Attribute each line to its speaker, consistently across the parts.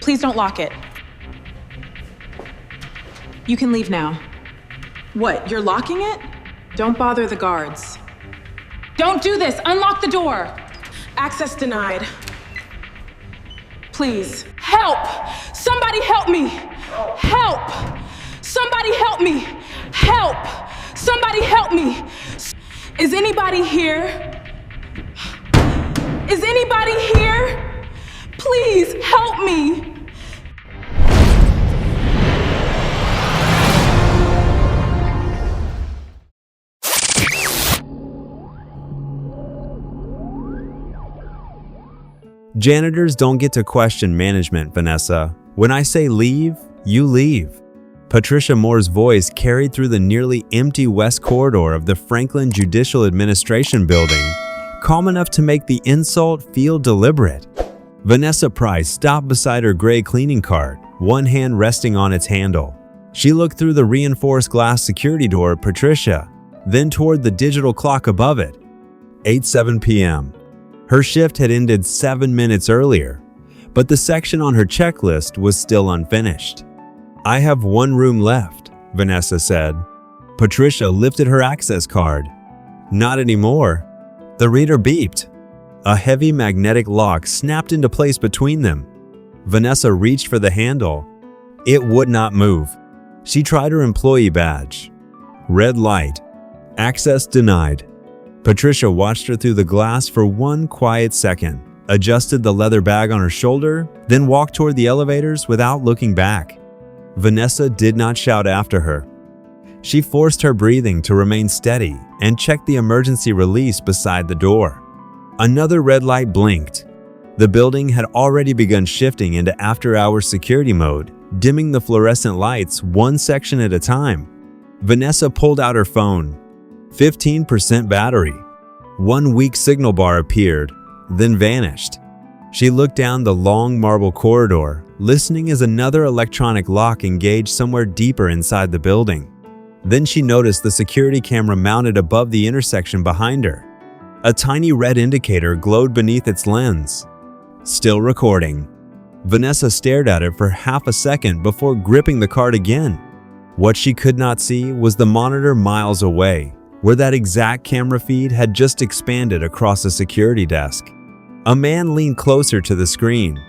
Speaker 1: Please don't lock it. You can leave now. What, you're locking it? Don't bother the guards. Don't do this! Unlock the door! Access denied. Please, help! Somebody help me! Help! Somebody help me! Help! Somebody help me! Is anybody here? Is anybody here? Please help me!
Speaker 2: Janitors don't get to question management, Vanessa. When I say leave, you leave. Patricia Moore's voice carried through the nearly empty west corridor of the Franklin Judicial Administration building, calm enough to make the insult feel deliberate. Vanessa Price stopped beside her gray cleaning cart, one hand resting on its handle. She looked through the reinforced glass security door at Patricia, then toward the digital clock above it. 8:07 p.m. Her shift had ended 7 minutes earlier, but the section on her checklist was still unfinished. "I have one room left," Vanessa said. Patricia lifted her access card. "Not anymore." The reader beeped. A heavy magnetic lock snapped into place between them. Vanessa reached for the handle. It would not move. She tried her employee badge. Red light. Access denied. Patricia watched her through the glass for one quiet second, adjusted the leather bag on her shoulder, then walked toward the elevators without looking back. Vanessa did not shout after her. She forced her breathing to remain steady and checked the emergency release beside the door. Another red light blinked. The building had already begun shifting into after-hours security mode, dimming the fluorescent lights one section at a time. Vanessa pulled out her phone. 15% battery. One weak signal bar appeared, then vanished. She looked down the long marble corridor, listening as another electronic lock engaged somewhere deeper inside the building. Then she noticed the security camera mounted above the intersection behind her. A tiny red indicator glowed beneath its lens. Still recording. Vanessa stared at it for half a second before gripping the card again. What she could not see was the monitor miles away, where that exact camera feed had just expanded across a security desk. A man leaned closer to the screen.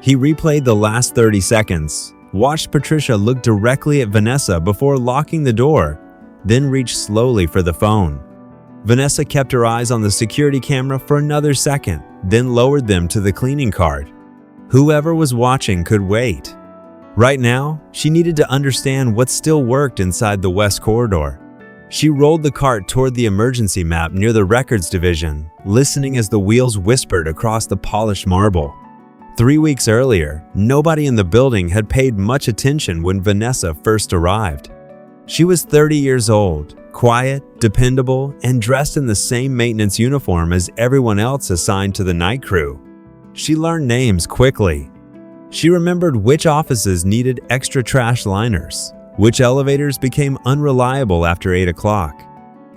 Speaker 2: He replayed the last 30 seconds, watched Patricia look directly at Vanessa before locking the door, then reached slowly for the phone. Vanessa kept her eyes on the security camera for another second, then lowered them to the cleaning cart. Whoever was watching could wait. Right now, she needed to understand what still worked inside the west corridor. She rolled the cart toward the emergency map near the records division, listening as the wheels whispered across the polished marble. 3 weeks earlier, nobody in the building had paid much attention when Vanessa first arrived. She was 30 years old, quiet, dependable, and dressed in the same maintenance uniform as everyone else assigned to the night crew. She learned names quickly. She remembered which offices needed extra trash liners, which elevators became unreliable after 8 o'clock,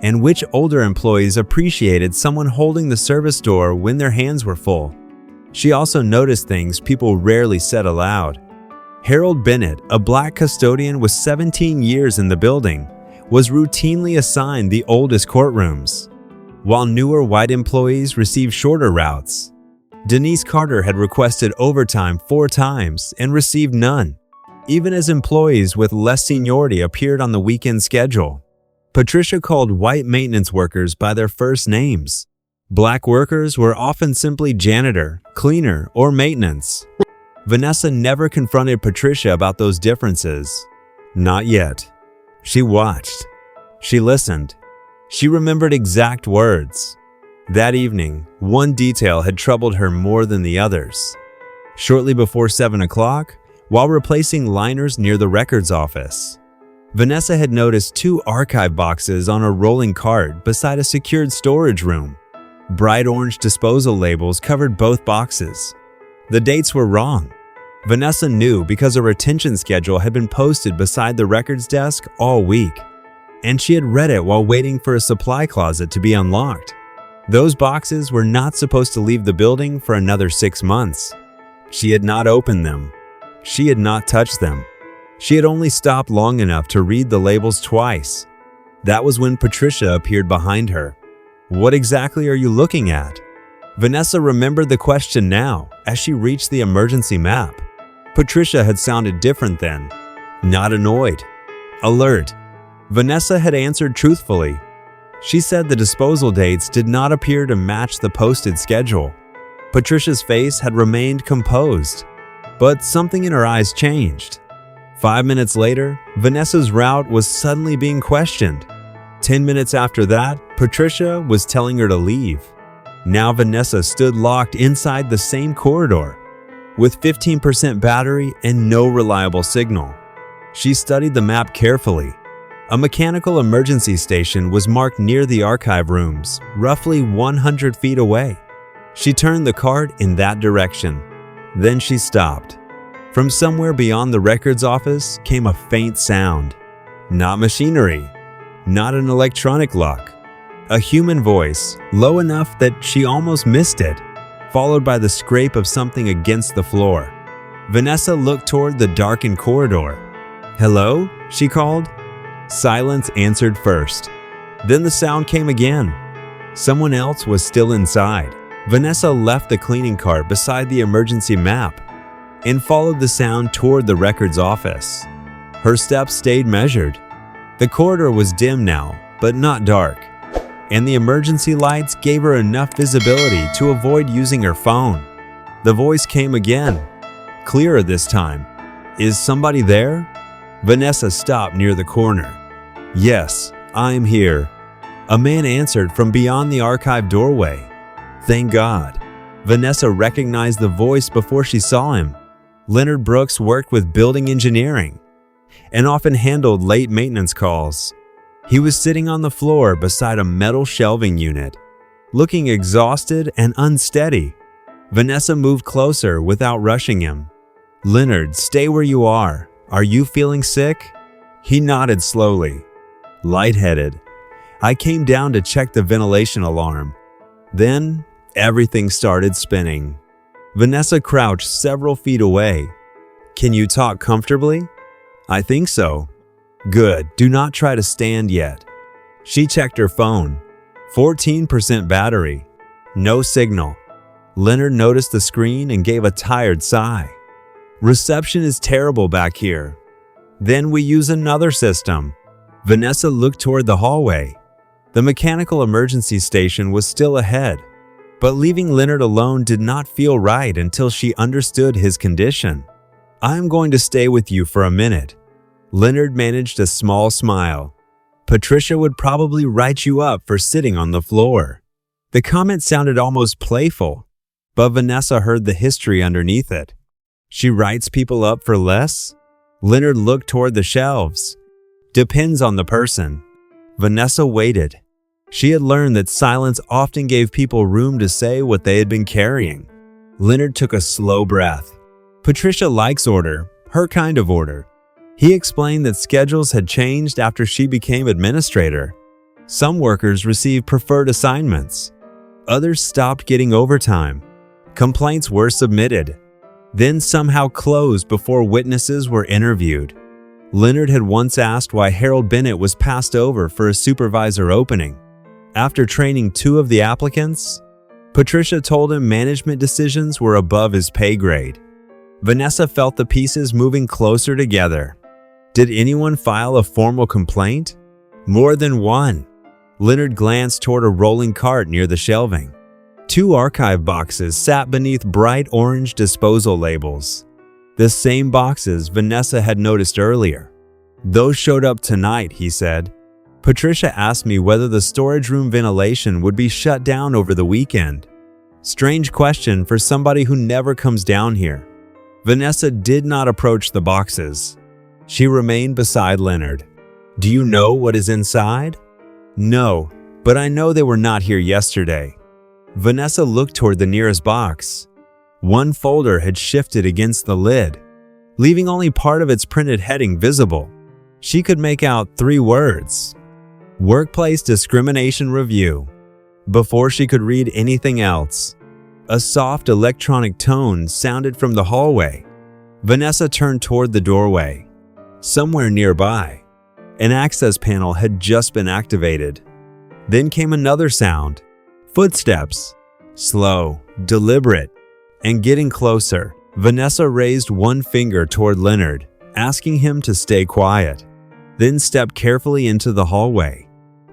Speaker 2: and which older employees appreciated someone holding the service door when their hands were full. She also noticed things people rarely said aloud. Harold Bennett, a black custodian with 17 years in the building, was routinely assigned the oldest courtrooms, while newer white employees received shorter routes. Denise Carter had requested overtime 4 times and received none, even as employees with less seniority appeared on the weekend schedule. Patricia called white maintenance workers by their first names. Black workers were often simply janitor, cleaner, or maintenance. Vanessa never confronted Patricia about those differences. Not yet. She watched. She listened. She remembered exact words. That evening, one detail had troubled her more than the others. Shortly before 7 o'clock, while replacing liners near the records office, Vanessa had noticed 2 archive boxes on a rolling cart beside a secured storage room. Bright orange disposal labels covered both boxes. The dates were wrong. Vanessa knew because a retention schedule had been posted beside the records desk all week, and she had read it while waiting for a supply closet to be unlocked. Those boxes were not supposed to leave the building for another 6 months. She had not opened them. She had not touched them. She had only stopped long enough to read the labels twice. That was when Patricia appeared behind her. "What exactly are you looking at?" Vanessa remembered the question now as she reached the emergency map. Patricia had sounded different then. Not annoyed. Alert. Vanessa had answered truthfully. She said the disposal dates did not appear to match the posted schedule. Patricia's face had remained composed, but something in her eyes changed. 5 minutes later, Vanessa's route was suddenly being questioned. 10 minutes after that, Patricia was telling her to leave. Now Vanessa stood locked inside the same corridor, with 15% battery and no reliable signal. She studied the map carefully. A mechanical emergency station was marked near the archive rooms, roughly 100 feet away. She turned the cart in that direction. Then she stopped. From somewhere beyond the records office came a faint sound. Not machinery, not an electronic lock. A human voice, low enough that she almost missed it, followed by the scrape of something against the floor. Vanessa looked toward the darkened corridor. "Hello?" she called. Silence answered first. Then the sound came again. Someone else was still inside. Vanessa left the cleaning cart beside the emergency map and followed the sound toward the records office. Her steps stayed measured. The corridor was dim now, but not dark, and the emergency lights gave her enough visibility to avoid using her phone. The voice came again, clearer this time. "Is somebody there?" Vanessa stopped near the corner. "Yes, I'm here." A man answered from beyond the archive doorway. Thank God. Vanessa recognized the voice before she saw him. Leonard Brooks worked with building engineering and often handled late maintenance calls. He was sitting on the floor beside a metal shelving unit, looking exhausted and unsteady. Vanessa moved closer without rushing him. "Leonard, stay where you are. Are you feeling sick?" He nodded slowly. "Lightheaded. I came down to check the ventilation alarm. Then, everything started spinning." Vanessa crouched several feet away. "Can you talk comfortably?" "I think so." "Good. Do not try to stand yet." She checked her phone. 14% battery. No signal. Leonard noticed the screen and gave a tired sigh. "Reception is terrible back here." "Then we use another system." Vanessa looked toward the hallway. The mechanical emergency station was still ahead, but leaving Leonard alone did not feel right until she understood his condition. "I'm going to stay with you for a minute." Leonard managed a small smile. "Patricia would probably write you up for sitting on the floor." The comment sounded almost playful, but Vanessa heard the history underneath it. "She writes people up for less?" Leonard looked toward the shelves. "Depends on the person." Vanessa waited. She had learned that silence often gave people room to say what they had been carrying. Leonard took a slow breath. "Patricia likes order, her kind of order." He explained that schedules had changed after she became administrator. Some workers received preferred assignments. Others stopped getting overtime. Complaints were submitted, then somehow closed before witnesses were interviewed. Leonard had once asked why Harold Bennett was passed over for a supervisor opening. After training 2 of the applicants, Patricia told him management decisions were above his pay grade. Vanessa felt the pieces moving closer together. Did anyone file a formal complaint? More than one. Leonard glanced toward a rolling cart near the shelving. 2 archive boxes sat beneath bright orange disposal labels. The same boxes Vanessa had noticed earlier. "Those showed up tonight," he said. "Patricia asked me whether the storage room ventilation would be shut down over the weekend." Strange question for somebody who never comes down here. Vanessa did not approach the boxes. She remained beside Leonard. "Do you know what is inside?" "No, but I know they were not here yesterday." Vanessa looked toward the nearest box. One folder had shifted against the lid, leaving only part of its printed heading visible. She could make out 3 words: Workplace Discrimination Review. Before she could read anything else, a soft electronic tone sounded from the hallway. Vanessa turned toward the doorway. Somewhere nearby, an access panel had just been activated. Then came another sound. Footsteps. Slow, deliberate, and getting closer. Vanessa raised one finger toward Leonard, asking him to stay quiet, then stepped carefully into the hallway.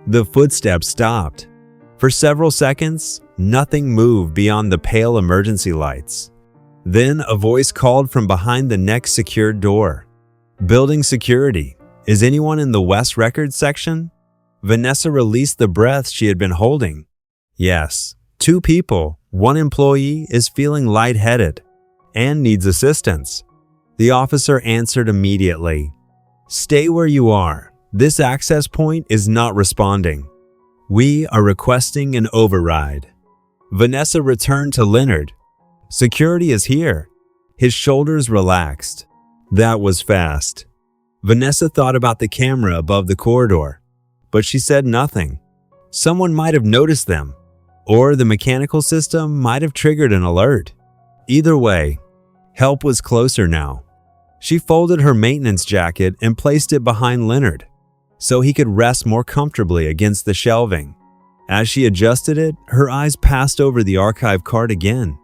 Speaker 2: The footsteps stopped. For several seconds, nothing moved beyond the pale emergency lights. Then a voice called from behind the next secured door. "Building security. Is anyone in the West Records section?" Vanessa released the breath she had been holding. Yes, 2 people. One employee is feeling lightheaded and needs assistance. The officer answered immediately. "Stay where you are. This access point is not responding. We are requesting an override." Vanessa returned to Leonard. "Security is here." His shoulders relaxed. That was fast. Vanessa thought about the camera above the corridor, but she said nothing. Someone might have noticed them, or the mechanical system might have triggered an alert. Either way, help was closer now. She folded her maintenance jacket and placed it behind Leonard, so he could rest more comfortably against the shelving. As she adjusted it, her eyes passed over the archive card again.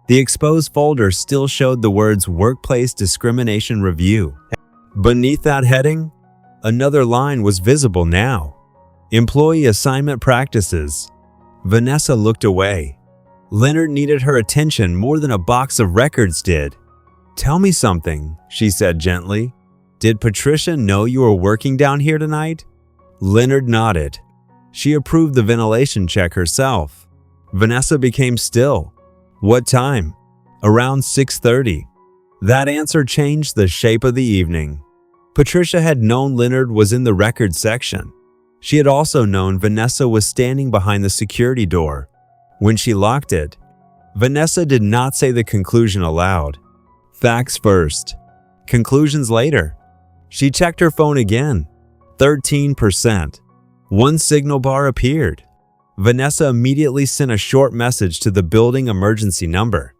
Speaker 2: The exposed folder still showed the words Workplace Discrimination Review. Beneath that heading, another line was visible now. Employee Assignment Practices. Vanessa looked away. Leonard needed her attention more than a box of records did. "Tell me something," she said gently. "Did Patricia know you were working down here tonight?" Leonard nodded. She approved the ventilation check herself. Vanessa became still. "What time?" "Around 6:30. That answer changed the shape of the evening. Patricia had known Leonard was in the records section. She had also known Vanessa was standing behind the security door. When she locked it, Vanessa did not say the conclusion aloud. Facts first, conclusions later. She checked her phone again. 13%. One signal bar appeared. Vanessa immediately sent a short message to the building emergency number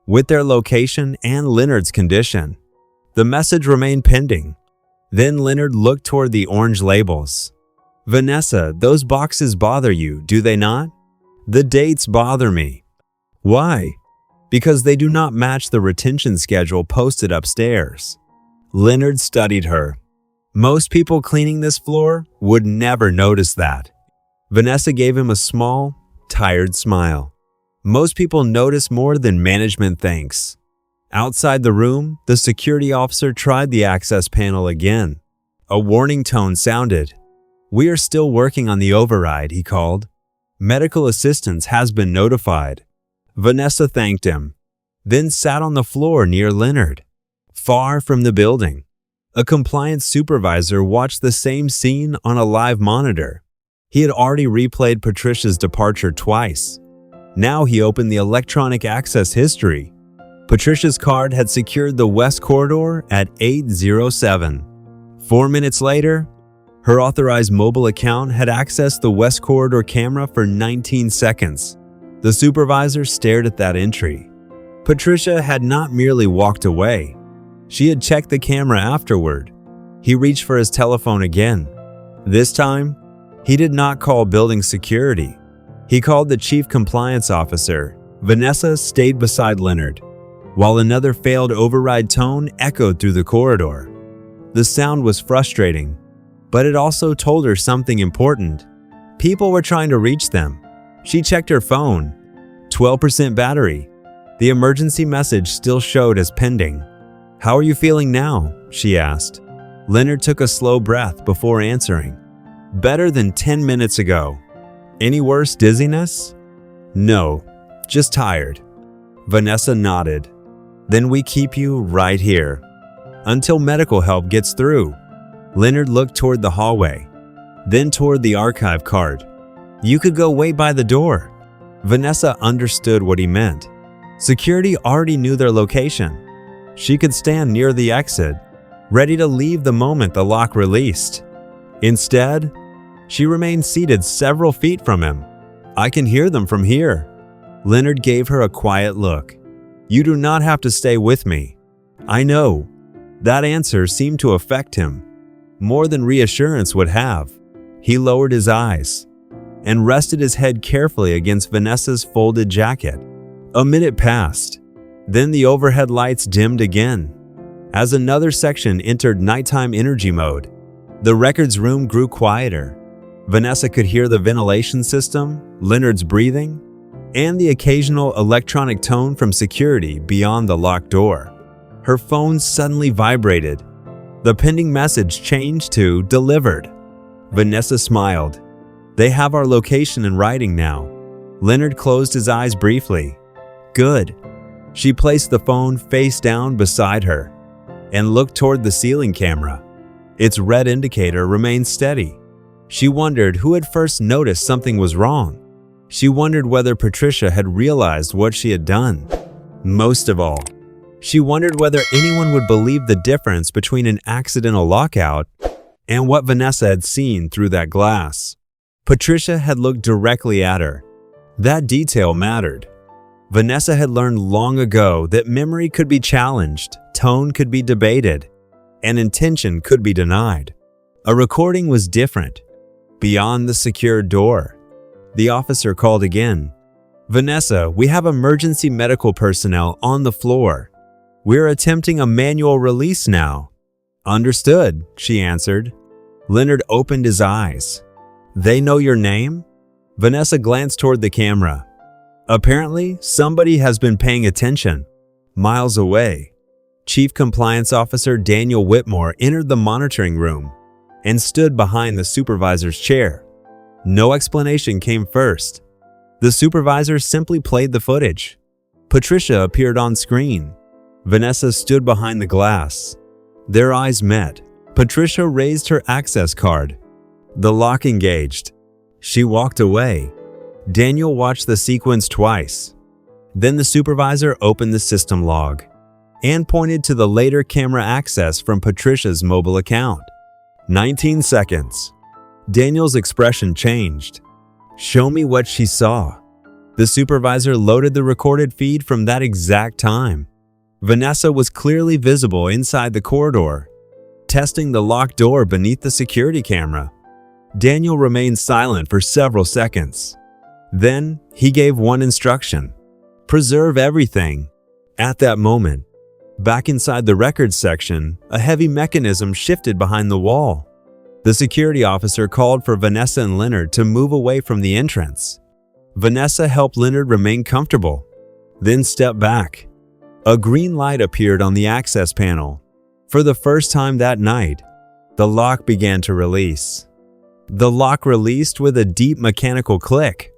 Speaker 2: with their location and Leonard's condition. The message remained pending. Then Leonard looked toward the orange labels. "Vanessa, those boxes bother you, do they not?" "The dates bother me." "Why?" "Because they do not match the retention schedule posted upstairs." Leonard studied her. Most people cleaning this floor would never notice that. Vanessa gave him a small, tired smile. Most people notice more than management thinks. Outside the room, the security officer tried the access panel again. A warning tone sounded. "We are still working on the override," he called. "Medical assistance has been notified." Vanessa thanked him, then sat on the floor near Leonard, far from the building. A compliance supervisor watched the same scene on a live monitor. He had already replayed Patricia's departure twice. Now he opened the electronic access history. Patricia's card had secured the West Corridor at 8:07. 4 minutes later, her authorized mobile account had accessed the West Corridor camera for 19 seconds. The supervisor stared at that entry. Patricia had not merely walked away. She had checked the camera afterward. He reached for his telephone again. This time, he did not call building security. He called the chief compliance officer. Vanessa stayed beside Leonard, while another failed override tone echoed through the corridor. The sound was frustrating, but it also told her something important. People were trying to reach them. She checked her phone. 12% battery. The emergency message still showed as pending. "How are you feeling now?" she asked. Leonard took a slow breath before answering. "Better than 10 minutes ago." "Any worse dizziness?" "No, just tired." Vanessa nodded. "Then we keep you right here until medical help gets through." Leonard looked toward the hallway, then toward the archive card. "You could go wait by the door." Vanessa understood what he meant. Security already knew their location. She could stand near the exit, ready to leave the moment the lock released. Instead, she remained seated several feet from him. "I can hear them from here." Leonard gave her a quiet look. "You do not have to stay with me. I know. That answer seemed to affect him, more than reassurance would have. He lowered his eyes and rested his head carefully against Vanessa's folded jacket. A minute passed. Then the overhead lights dimmed again. As another section entered nighttime energy mode, the records room grew quieter. Vanessa could hear the ventilation system, Leonard's breathing, and the occasional electronic tone from security beyond the locked door. Her phone suddenly vibrated. The pending message changed to delivered. Vanessa smiled. They have our location in writing now. Leonard closed his eyes briefly. Good. She placed the phone face down beside her and looked toward the ceiling camera. Its red indicator remained steady. She wondered who had first noticed something was wrong. She wondered whether Patricia had realized what she had done. Most of all, she wondered whether anyone would believe the difference between an accidental lockout and what Vanessa had seen through that glass. Patricia had looked directly at her. That detail mattered. Vanessa had learned long ago that memory could be challenged, tone could be debated, and intention could be denied. A recording was different. Beyond the secured door, the officer called again. Vanessa, we have emergency medical personnel on the floor. We're attempting a manual release now. Understood, she answered. Leonard opened his eyes. They know your name? Vanessa glanced toward the camera. Apparently, somebody has been paying attention. Miles away, Chief Compliance Officer Daniel Whitmore entered the monitoring room and stood behind the supervisor's chair. No explanation came first. The supervisor simply played the footage. Patricia appeared on screen. Vanessa stood behind the glass. Their eyes met. Patricia raised her access card. The lock engaged. She walked away. Daniel watched the sequence twice. Then the supervisor opened the system log and pointed to the later camera access from Patricia's mobile account. 19 seconds. Daniel's expression changed. Show me what she saw. The supervisor loaded the recorded feed from that exact time. Vanessa was clearly visible inside the corridor, testing the locked door beneath the security camera. Daniel remained silent for several seconds. Then he gave one instruction: preserve everything. At that moment, back inside the records section, a heavy mechanism shifted behind the wall. The security officer called for Vanessa and Leonard to move away from the entrance. Vanessa helped Leonard remain comfortable, then stepped back. A green light appeared on the access panel. For the first time that night, the lock began to release. The lock released with a deep mechanical click,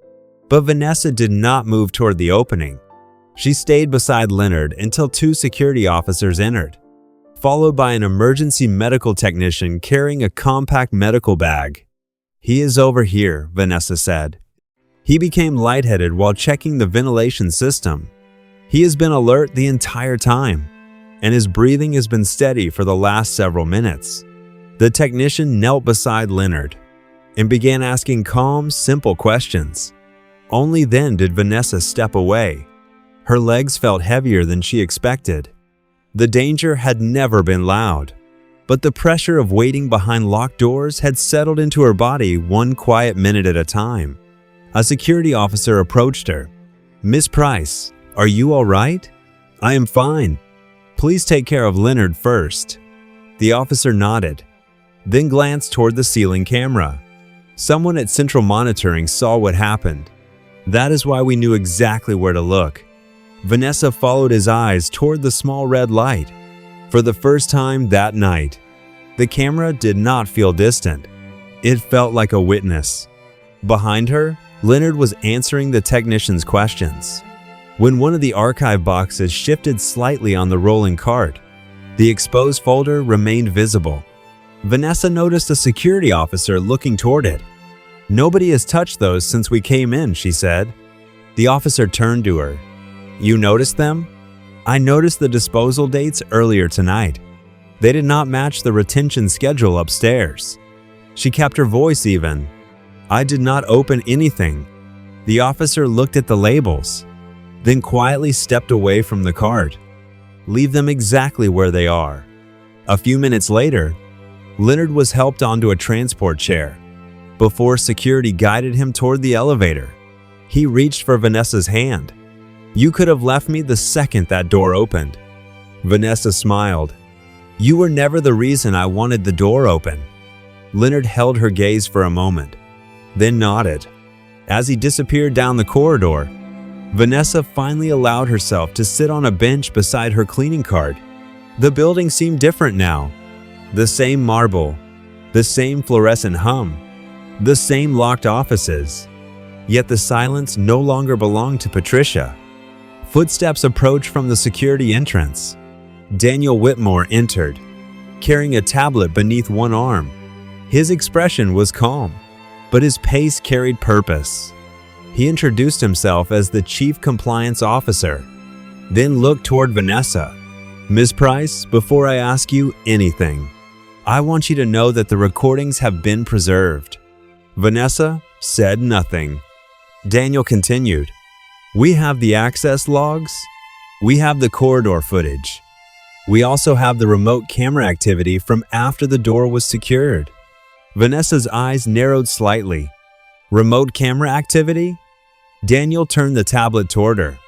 Speaker 2: but Vanessa did not move toward the opening. She stayed beside Leonard until two security officers entered, followed by an emergency medical technician carrying a compact medical bag. He is over here, Vanessa said. He became lightheaded while checking the ventilation system. He has been alert the entire time, and his breathing has been steady for the last several minutes. The technician knelt beside Leonard and began asking calm, simple questions. Only then did Vanessa step away. Her legs felt heavier than she expected. The danger had never been loud, but the pressure of waiting behind locked doors had settled into her body one quiet minute at a time. A security officer approached her. Miss Price, are you all right? I am fine. Please take care of Leonard first. The officer nodded, then glanced toward the ceiling camera. Someone at Central Monitoring saw what happened. That is why we knew exactly where to look. Vanessa followed his eyes toward the small red light. For the first time that night, the camera did not feel distant. It felt like a witness. Behind her, Leonard was answering the technician's questions. When one of the archive boxes shifted slightly on the rolling cart, the exposed folder remained visible. Vanessa noticed a security officer looking toward it. Nobody has touched those since we came in, she said. The officer turned to her. You noticed them? I noticed the disposal dates earlier tonight. They did not match the retention schedule upstairs. She kept her voice even. I did not open anything. The officer looked at the labels, then quietly stepped away from the cart. Leave them exactly where they are. A few minutes later, Leonard was helped onto a transport chair. Before security guided him toward the elevator, he reached for Vanessa's hand. "You could have left me the second that door opened." Vanessa smiled. "You were never the reason I wanted the door open." Leonard held her gaze for a moment, then nodded. As he disappeared down the corridor, Vanessa finally allowed herself to sit on a bench beside her cleaning cart. The building seemed different now. The same marble, the same fluorescent hum, the same locked offices. Yet the silence no longer belonged to Patricia. Footsteps approached from the security entrance. Daniel Whitmore entered, carrying a tablet beneath one arm. His expression was calm, but his pace carried purpose. He introduced himself as the Chief Compliance Officer, then looked toward Vanessa. "Ms. Price, before I ask you anything, I want you to know that the recordings have been preserved." Vanessa said nothing. Daniel continued, "We have the access logs. We have the corridor footage. We also have the remote camera activity from after the door was secured." Vanessa's eyes narrowed slightly. "Remote camera activity?" Daniel turned the tablet toward her.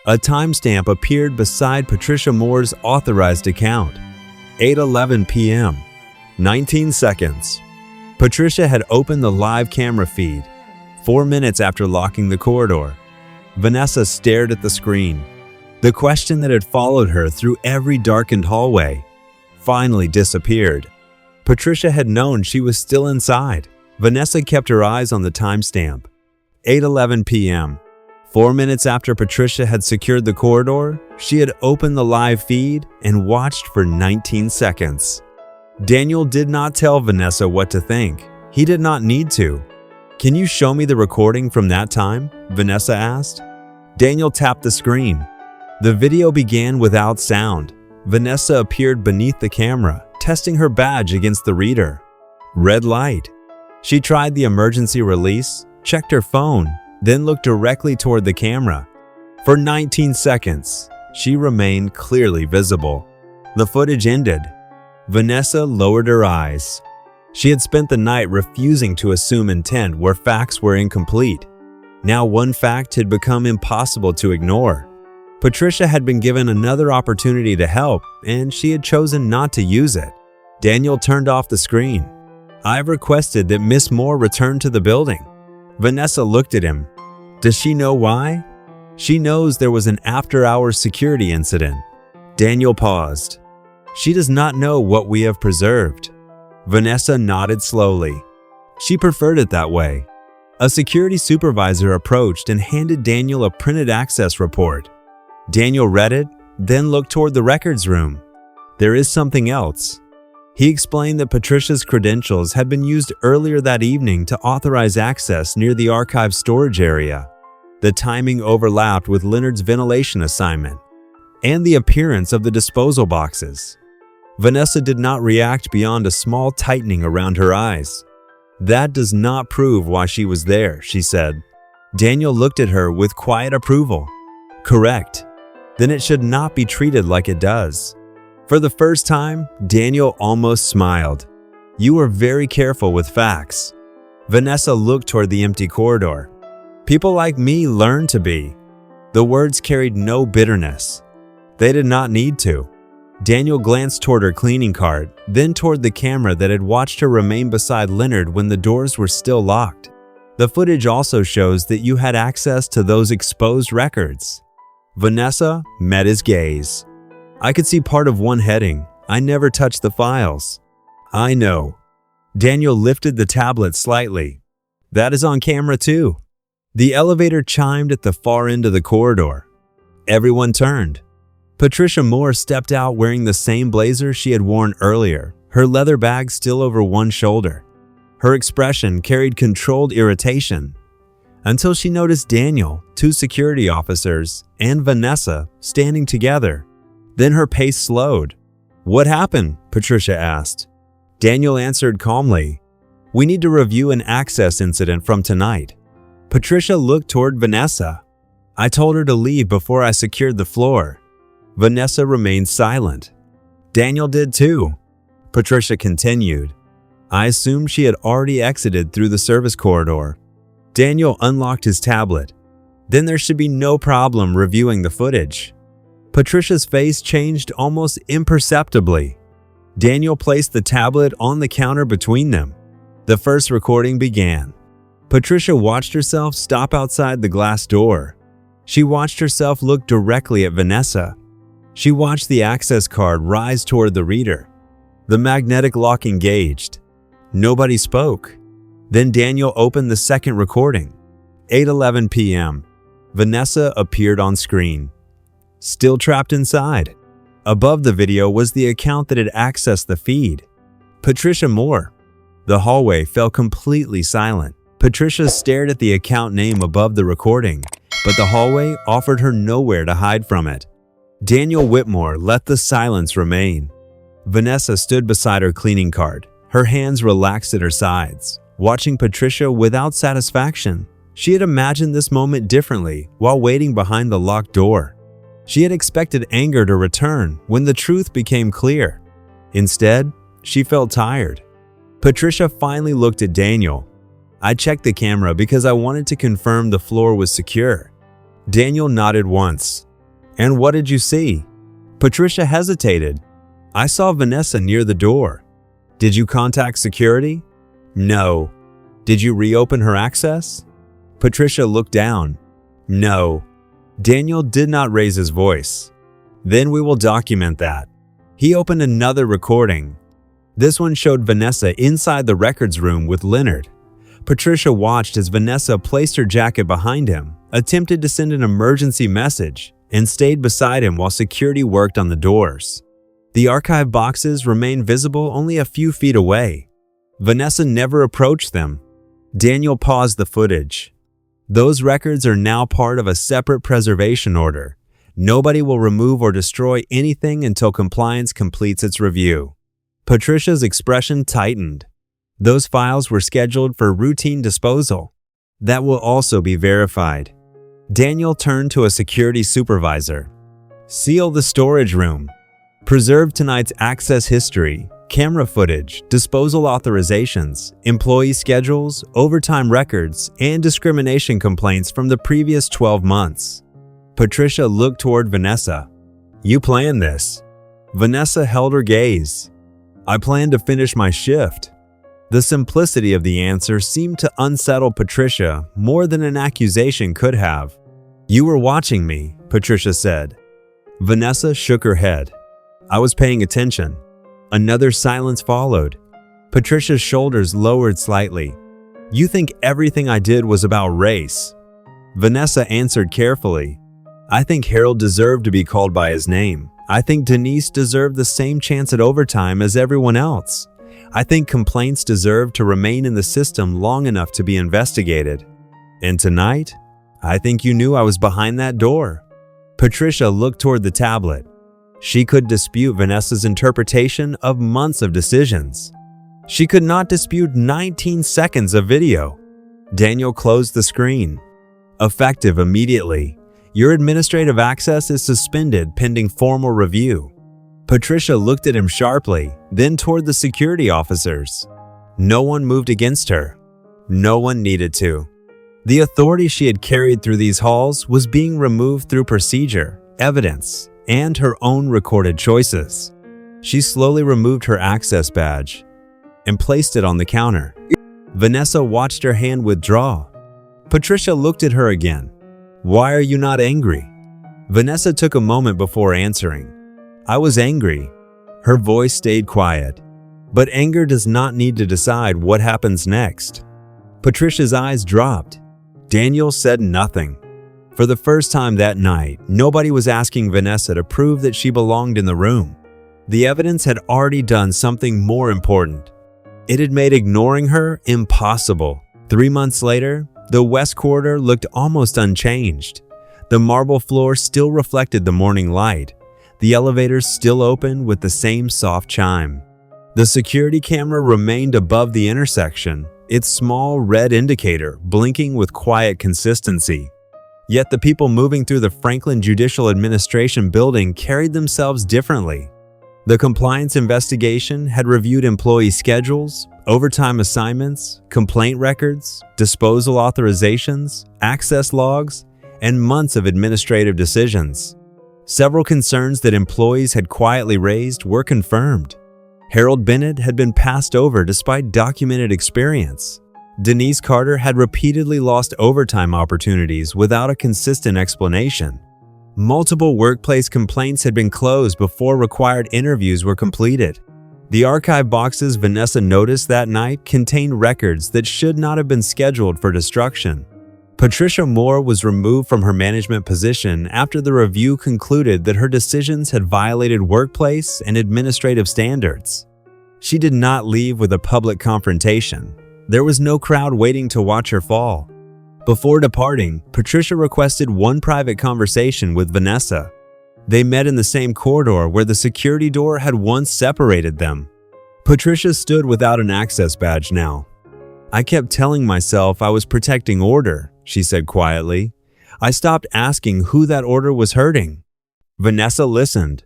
Speaker 2: A timestamp appeared beside Patricia Moore's authorized account. 8:11 p.m. 19 seconds. Patricia had opened the live camera feed, 4 minutes after locking the corridor. Vanessa stared at the screen. The question that had followed her through every darkened hallway finally disappeared. Patricia had known she was still inside. Vanessa kept her eyes on the timestamp. 8:11 p.m. 4 minutes after Patricia had secured the corridor, she had opened the live feed and watched for 19 seconds. Daniel did not tell Vanessa what to think. He did not need to. "Can you show me the recording from that time?" Vanessa asked. Daniel tapped the screen. The video began without sound. Vanessa appeared beneath the camera, testing her badge against the reader. Red light. She tried the emergency release, checked her phone, then looked directly toward the camera. For 19 seconds, she remained clearly visible. The footage ended. Vanessa lowered her eyes. She had spent the night refusing to assume intent where facts were incomplete. Now one fact had become impossible to ignore. Patricia had been given another opportunity to help, and she had chosen not to use it. Daniel turned off the screen. "I've requested that Miss Moore return to the building." Vanessa looked at him. Does she know why? She knows there was an after-hours security incident. Daniel paused. She does not know what we have preserved. Vanessa nodded slowly. She preferred it that way. A security supervisor approached and handed Daniel a printed access report. Daniel read it, then looked toward the records room. There is something else. He explained that Patricia's credentials had been used earlier that evening to authorize access near the archive storage area. The timing overlapped with Leonard's ventilation assignment and the appearance of the disposal boxes. Vanessa did not react beyond a small tightening around her eyes. "That does not prove why she was there," she said. Daniel looked at her with quiet approval. "Correct. Then it should not be treated like it does." For the first time, Daniel almost smiled. "You were very careful with facts." Vanessa looked toward the empty corridor. "People like me learn to be." The words carried no bitterness. They did not need to. Daniel glanced toward her cleaning cart, then toward the camera that had watched her remain beside Leonard when the doors were still locked. "The footage also shows that you had access to those exposed records." Vanessa met his gaze. "I could see part of one heading. I never touched the files." "I know." Daniel lifted the tablet slightly. "That is on camera too." The elevator chimed at the far end of the corridor. Everyone turned. Patricia Moore stepped out wearing the same blazer she had worn earlier, her leather bag still over one shoulder. Her expression carried controlled irritation, until she noticed Daniel, 2 security officers, and Vanessa standing together. Then her pace slowed. "What happened?" Patricia asked. Daniel answered calmly, "We need to review an access incident from tonight." Patricia looked toward Vanessa. "I told her to leave before I secured the floor." Vanessa remained silent. Daniel did too. Patricia continued. I assumed she had already exited through the service corridor. Daniel unlocked his tablet. Then there should be no problem reviewing the footage. Patricia's face changed almost imperceptibly. Daniel placed the tablet on the counter between them. The first recording began. Patricia watched herself stop outside the glass door. She watched herself look directly at Vanessa. She watched the access card rise toward the reader. The magnetic lock engaged. Nobody spoke. Then Daniel opened the second recording. 8:11 p.m. Vanessa appeared on screen. Still trapped inside. Above the video was the account that had accessed the feed. Patricia Moore. The hallway fell completely silent. Patricia stared at the account name above the recording, but the hallway offered her nowhere to hide from it. Daniel Whitmore let the silence remain. Vanessa stood beside her cleaning cart, her hands relaxed at her sides, watching Patricia without satisfaction. She had imagined this moment differently while waiting behind the locked door. She had expected anger to return when the truth became clear. Instead, she felt tired. Patricia finally looked at Daniel. I checked the camera because I wanted to confirm the floor was secure. Daniel nodded once. And what did you see? Patricia hesitated. I saw Vanessa near the door. Did you contact security? No. Did you reopen her access? Patricia looked down. No. Daniel did not raise his voice. Then we will document that. He opened another recording. This one showed Vanessa inside the records room with Leonard. Patricia watched as Vanessa placed her jacket behind him, attempted to send an emergency message, and stayed beside him while security worked on the doors. The archive boxes remained visible only a few feet away. Vanessa never approached them. Daniel paused the footage. Those records are now part of a separate preservation order. Nobody will remove or destroy anything until compliance completes its review. Patricia's expression tightened. Those files were scheduled for routine disposal. That will also be verified. Daniel turned to a security supervisor. Seal the storage room. Preserve tonight's access history, camera footage, disposal authorizations, employee schedules, overtime records, and discrimination complaints from the previous 12 months. Patricia looked toward Vanessa. You planned this. Vanessa held her gaze. I planned to finish my shift. The simplicity of the answer seemed to unsettle Patricia more than an accusation could have. You were watching me, Patricia said. Vanessa shook her head. I was paying attention. Another silence followed. Patricia's shoulders lowered slightly. You think everything I did was about race. Vanessa answered carefully. I think Harold deserved to be called by his name. I think Denise deserved the same chance at overtime as everyone else. I think complaints deserve to remain in the system long enough to be investigated. And tonight, I think you knew I was behind that door. Patricia looked toward the tablet. She could dispute Vanessa's interpretation of months of decisions. She could not dispute 19 seconds of video. Daniel closed the screen. Effective immediately. Your administrative access is suspended pending formal review. Patricia looked at him sharply, then toward the security officers. No one moved against her. No one needed to. The authority she had carried through these halls was being removed through procedure, evidence, and her own recorded choices. She slowly removed her access badge and placed it on the counter. Vanessa watched her hand withdraw. Patricia looked at her again. Why are you not angry? Vanessa took a moment before answering. I was angry. Her voice stayed quiet. But anger does not need to decide what happens next. Patricia's eyes dropped. Daniel said nothing. For the first time that night, nobody was asking Vanessa to prove that she belonged in the room. The evidence had already done something more important. It had made ignoring her impossible. 3 months later, the West Corridor looked almost unchanged. The marble floor still reflected the morning light. The elevators still opened with the same soft chime. The security camera remained above the intersection, its small red indicator blinking with quiet consistency. Yet the people moving through the Franklin Judicial Administration building carried themselves differently. The compliance investigation had reviewed employee schedules, overtime assignments, complaint records, disposal authorizations, access logs, and months of administrative decisions. Several concerns that employees had quietly raised were confirmed. Harold Bennett had been passed over despite documented experience. Denise Carter had repeatedly lost overtime opportunities without a consistent explanation. Multiple workplace complaints had been closed before required interviews were completed. The archive boxes Vanessa noticed that night contained records that should not have been scheduled for destruction. Patricia Moore was removed from her management position after the review concluded that her decisions had violated workplace and administrative standards. She did not leave with a public confrontation. There was no crowd waiting to watch her fall. Before departing, Patricia requested one private conversation with Vanessa. They met in the same corridor where the security door had once separated them. Patricia stood without an access badge now. "I kept telling myself I was protecting order," she said quietly. "I stopped asking who that order was hurting." Vanessa listened.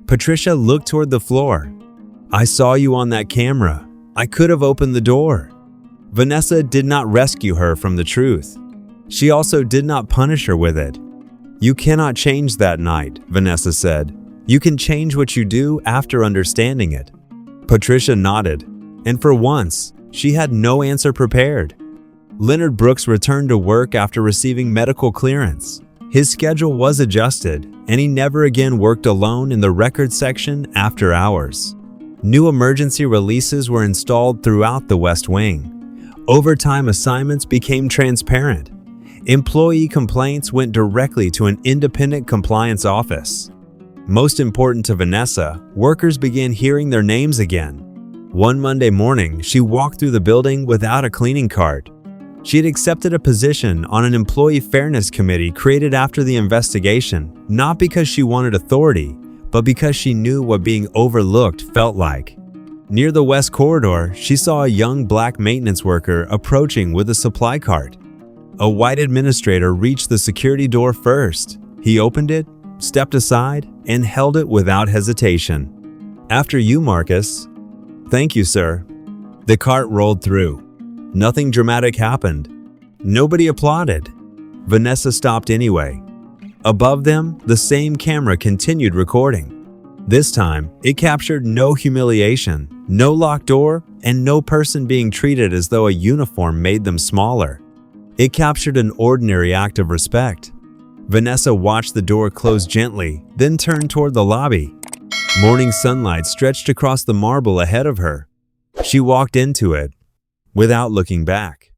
Speaker 2: Patricia looked toward the floor. "I saw you on that camera. I could have opened the door." Vanessa did not rescue her from the truth. She also did not punish her with it. "You cannot change that night," Vanessa said. "You can change what you do after understanding it." Patricia nodded, and for once, she had no answer prepared. Leonard Brooks returned to work after receiving medical clearance. His schedule was adjusted, and he never again worked alone in the records section after hours. New emergency releases were installed throughout the West Wing. Overtime assignments became transparent. Employee complaints went directly to an independent compliance office. Most important to Vanessa, workers began hearing their names again. One Monday morning, she walked through the building without a cleaning cart. She had accepted a position on an employee fairness committee created after the investigation, not because she wanted authority, but because she knew what being overlooked felt like. Near the West Corridor, she saw a young black maintenance worker approaching with a supply cart. A white administrator reached the security door first. He opened it, stepped aside, and held it without hesitation. "After you, Marcus." "Thank you, sir." The cart rolled through. Nothing dramatic happened. Nobody applauded. Vanessa stopped anyway. Above them, the same camera continued recording. This time, it captured no humiliation, no locked door, and no person being treated as though a uniform made them smaller. It captured an ordinary act of respect. Vanessa watched the door close gently, then turned toward the lobby. Morning sunlight stretched across the marble ahead of her. She walked into it without looking back.